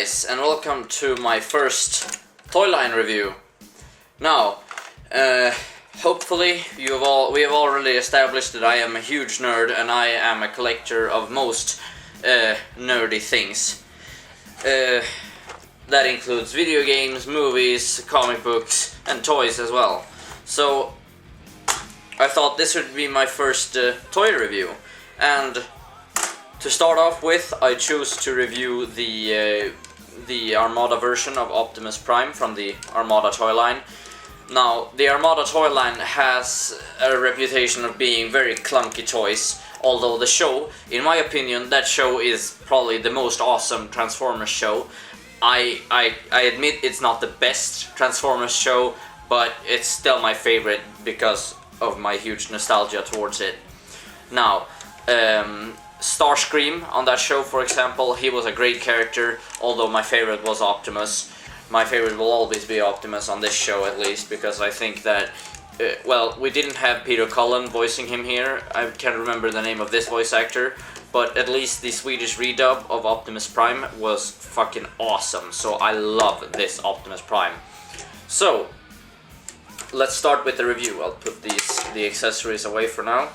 guys, and welcome to my first toy line review. Now, hopefully we have already established that I am a huge nerd and I am a collector of most nerdy things. That includes video games, movies, comic books, and toys as well. So I thought this would be my first toy review, and to start off with, I choose to review the Armada version of Optimus Prime from the Armada toy line. Now, the Armada toy line has a reputation of being very clunky toys, although the show, in my opinion, that show is probably the most awesome Transformers show. I admit it's not the best Transformers show, but it's still my favorite because of my huge nostalgia towards it. Now, Starscream on that show, for example, he was a great character, although my favorite was Optimus. My favorite will always be Optimus on this show, at least, because I think that, well, we didn't have Peter Cullen voicing him here. I can't remember the name of this voice actor, but at least the Swedish redub of Optimus Prime was fucking awesome, so I love this Optimus Prime. So, let's start with the review. I'll put the accessories away for now.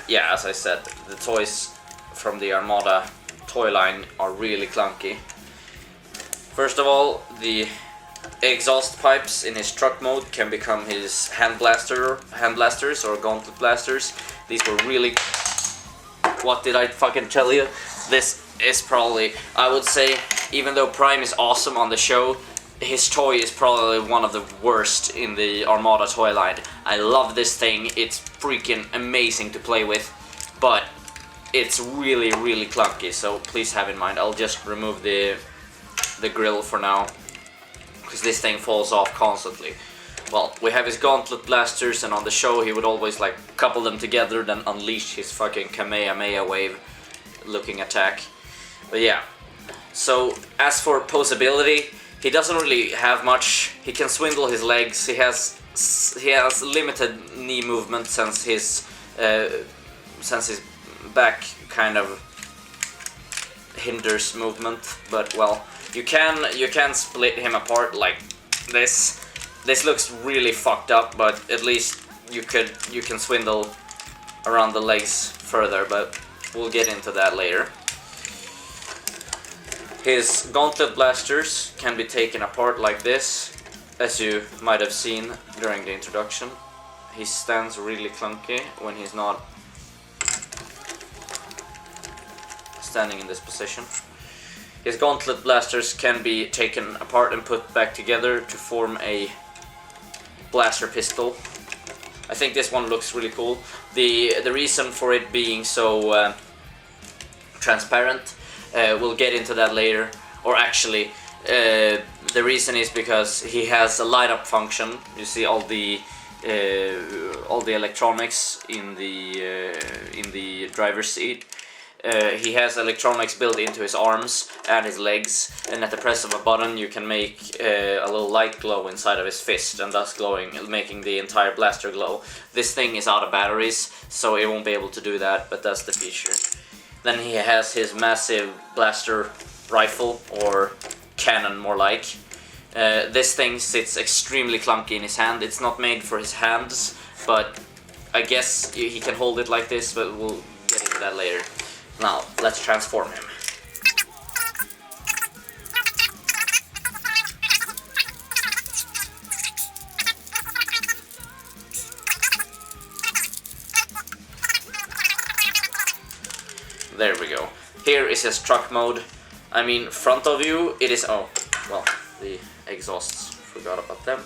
Yeah, as I said, the toys from the Armada toy line are really clunky. First of all, the exhaust pipes in his truck mode can become his hand blasters or Gauntlet Blasters. These were really... What did I fucking tell you? This is probably, I would say, even though Prime is awesome on the show, his toy is probably one of the worst in the Armada toy line. I love this thing, it's freaking amazing to play with, but it's really clunky, so please have in mind. I'll just remove the grill for now, because this thing falls off constantly. Well, we have his Gauntlet Blasters, and on the show he would always like couple them together, then unleash his fucking Kamehameha wave looking attack. But yeah, so as for posability, he doesn't really have much. He can swindle his legs. He has limited knee movement since his back kind of hinders movement. But well, you can split him apart like this. This looks really fucked up, but at least you can swindle around the legs further. But we'll get into that later. His Gauntlet Blasters can be taken apart like this, as you might have seen during the introduction. He stands really clunky when he's not standing in this position. His Gauntlet Blasters can be taken apart and put back together to form a blaster pistol. I think this one looks really cool. The reason for it being so transparent, we'll get into that later. Or actually, the reason is because he has a light up function. You see all the electronics in the driver's seat. He has electronics built into his arms and his legs, and at the press of a button you can make a little light glow inside of his fist, and thus making the entire blaster glow. This thing is out of batteries, so it won't be able to do that, but that's the feature. Then he has his massive blaster rifle, or cannon more like. This thing sits extremely clunky in his hand. It's not made for his hands, but I guess he can hold it like this, but we'll get into that later. Now, let's transform him. There we go. Here is his truck mode. I mean, front of you, it is... Oh, well, the exhausts. Forgot about them.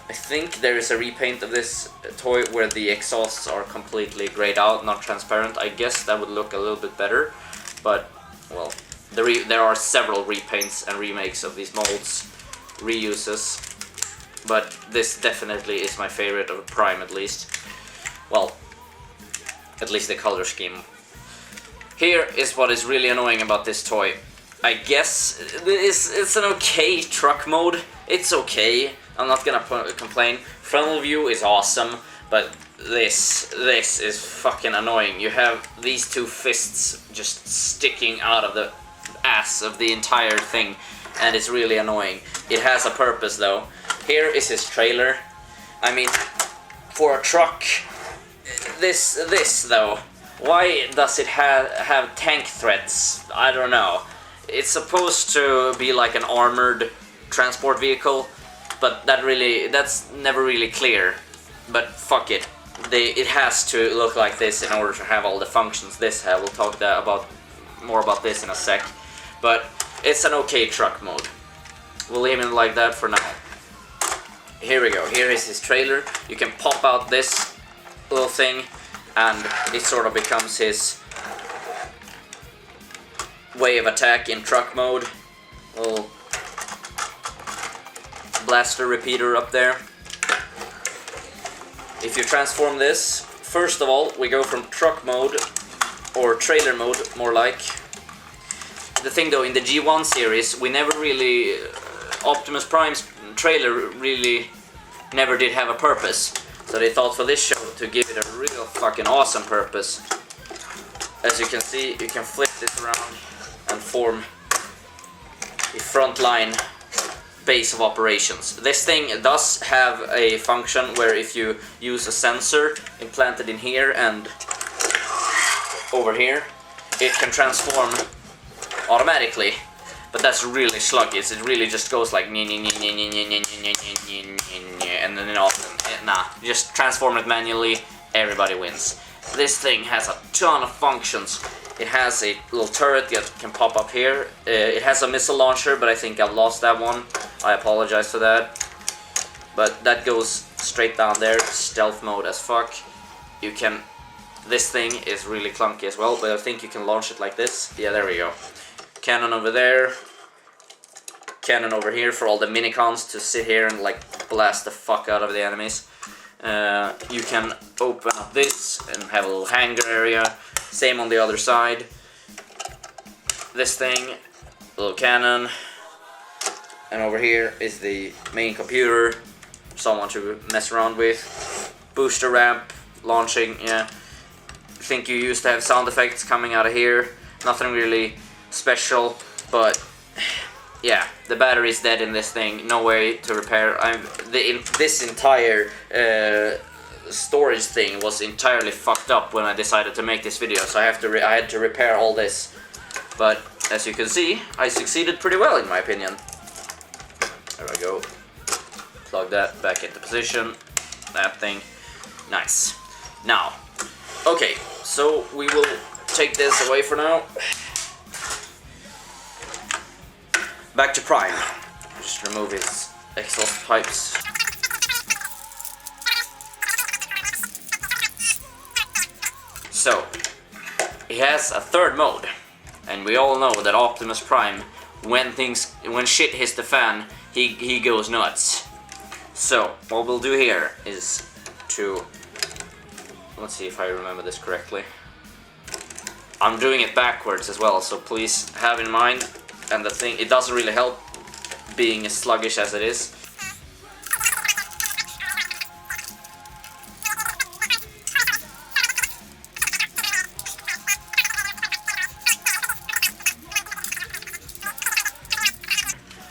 I think there is a repaint of this toy where the exhausts are completely grayed out, not transparent. I guess that would look a little bit better. But, well, there are several repaints and remakes of these molds. Reuses. But this definitely is my favorite of Prime, at least. Well, at least the color scheme. Here is what is really annoying about this toy. I guess it's an okay truck mode. It's okay. I'm not gonna complain. Frontal view is awesome, but But this is fucking annoying. You have these two fists just sticking out of the ass of the entire thing, and it's really annoying. It has a purpose though. Here is his trailer. I mean, for a truck, this though, why does it have tank threads? I don't know. It's supposed to be like an armored transport vehicle, but that's never really clear. But fuck it, it has to look like this in order to have all the functions this has. We'll talk more about this in a sec. But it's an okay truck mode. We'll leave it like that for now. Here we go. Here is his trailer. You can pop out this little thing, and it sort of becomes his way of attack in truck mode. Little blaster repeater up there. If you transform this, first of all, we go from truck mode, or trailer mode, more like. The thing though, in the G1 series, we never really... Optimus Prime's trailer really never did have a purpose. So they thought for this show to give it a real fucking awesome purpose. As you can see, you can flip this around and form a frontline base of operations. This thing does have a function where if you use a sensor implanted in here and over here, it can transform automatically, but that's really sluggish. It really just goes like and then nah, just transform it manually, everybody wins. This thing has a ton of functions. It has a little turret that can pop up here. It has a missile launcher, but I think I've lost that one. I apologize for that. But that goes straight down there, stealth mode as fuck. You can... This thing is really clunky as well, but I think you can launch it like this. Yeah, there we go. Cannon over there. Cannon over here for all the minicons to sit here and like blast the fuck out of the enemies. You can open up this and have a little hangar area. Same on the other side. This thing, little cannon. And over here is the main computer. Someone to mess around with. Booster ramp, launching, yeah. I think you used to have sound effects coming out of here. Nothing really special, but yeah, the battery is dead in this thing. No way to repair. This entire storage thing was entirely fucked up when I decided to make this video, so I had to repair all this. But as you can see, I succeeded pretty well in my opinion. There we go. Plug that back into position. That thing. Nice. Now, okay, so we will take this away for now. Back to Prime. Just remove his exhaust pipes. So, he has a third mode, and we all know that Optimus Prime, when shit hits the fan, he goes nuts. So, what we'll do here is to... Let's see if I remember this correctly. I'm doing it backwards as well, so please have in mind. And the thing, it doesn't really help being as sluggish as it is.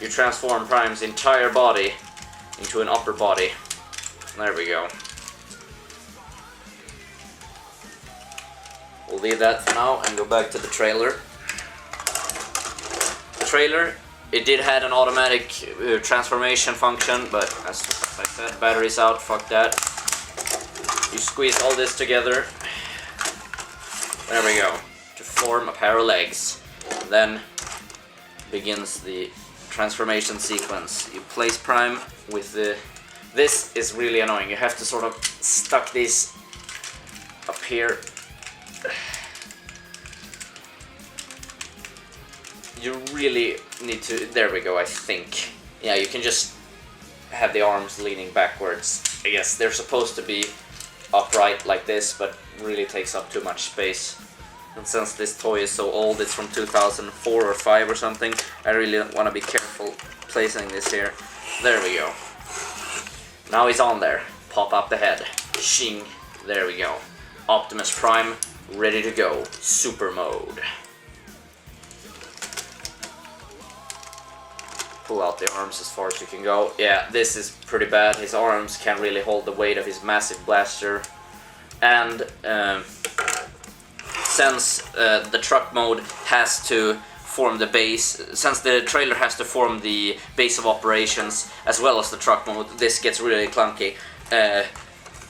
You transform Prime's entire body into an upper body. There we go. We'll leave that for now and go back to the trailer. The trailer, it did have an automatic transformation function, but as I said, battery's out, fuck that. You squeeze all this together. There we go. To form a pair of legs. Then begins the transformation sequence. You place Prime with the... This is really annoying. You have to sort of stuck these up here. You really need to... There we go, I think. Yeah, you can just have the arms leaning backwards. I guess they're supposed to be upright like this, but really takes up too much space. And since this toy is so old, it's from 2004 or 5 or something, I really want to be careful placing this here. There we go. Now he's on there. Pop up the head. Shing. There we go. Optimus Prime, ready to go. Super mode. Pull out the arms as far as you can go. Yeah, this is pretty bad. His arms can't really hold the weight of his massive blaster. And since the truck mode has to form the base, since the trailer has to form the base of operations as well as the truck mode, this gets really clunky.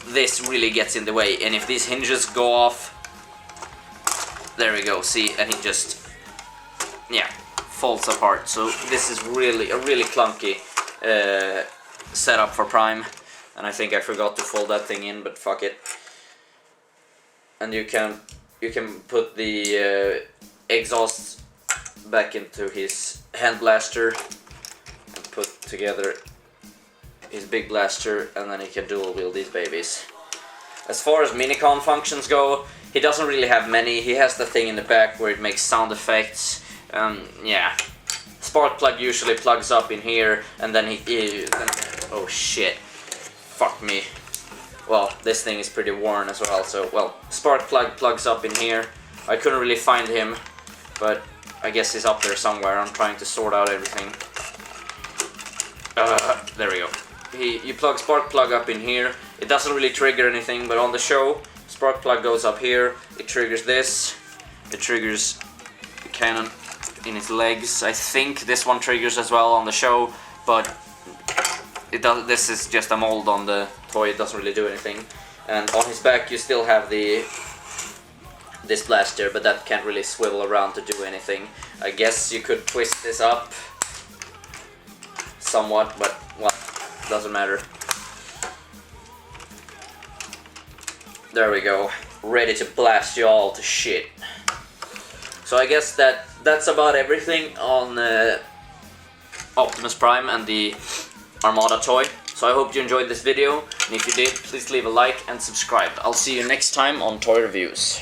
This really gets in the way, and if these hinges go off, there we go, see, and he just, yeah, falls apart. So this is really a really clunky setup for Prime, and I think I forgot to fold that thing in, but fuck it. And you can put the exhausts back into his hand blaster and put together his big blaster, and then he can dual wield these babies. As far as minicon functions go, he doesn't really have many. He has the thing in the back where it makes sound effects. Yeah, spark plug usually plugs up in here, and then oh shit, fuck me. Well, this thing is pretty worn as well. So, well, spark plug plugs up in here. I couldn't really find him, but I guess he's up there somewhere. I'm trying to sort out everything. There we go. You plug spark plug up in here. It doesn't really trigger anything, but on the show, spark plug goes up here. It triggers this. It triggers the cannon in its legs. I think this one triggers as well on the show, but it does. This is just a mold on the toy. It doesn't really do anything. And on his back, you still have this blaster, but that can't really swivel around to do anything. I guess you could twist this up somewhat, but well, doesn't matter. There we go, ready to blast you all to shit. So I guess that's about everything on Optimus Prime and the Armada toy. So I hope you enjoyed this video, and if you did, please leave a like and subscribe. I'll see you next time on Toy Reviews.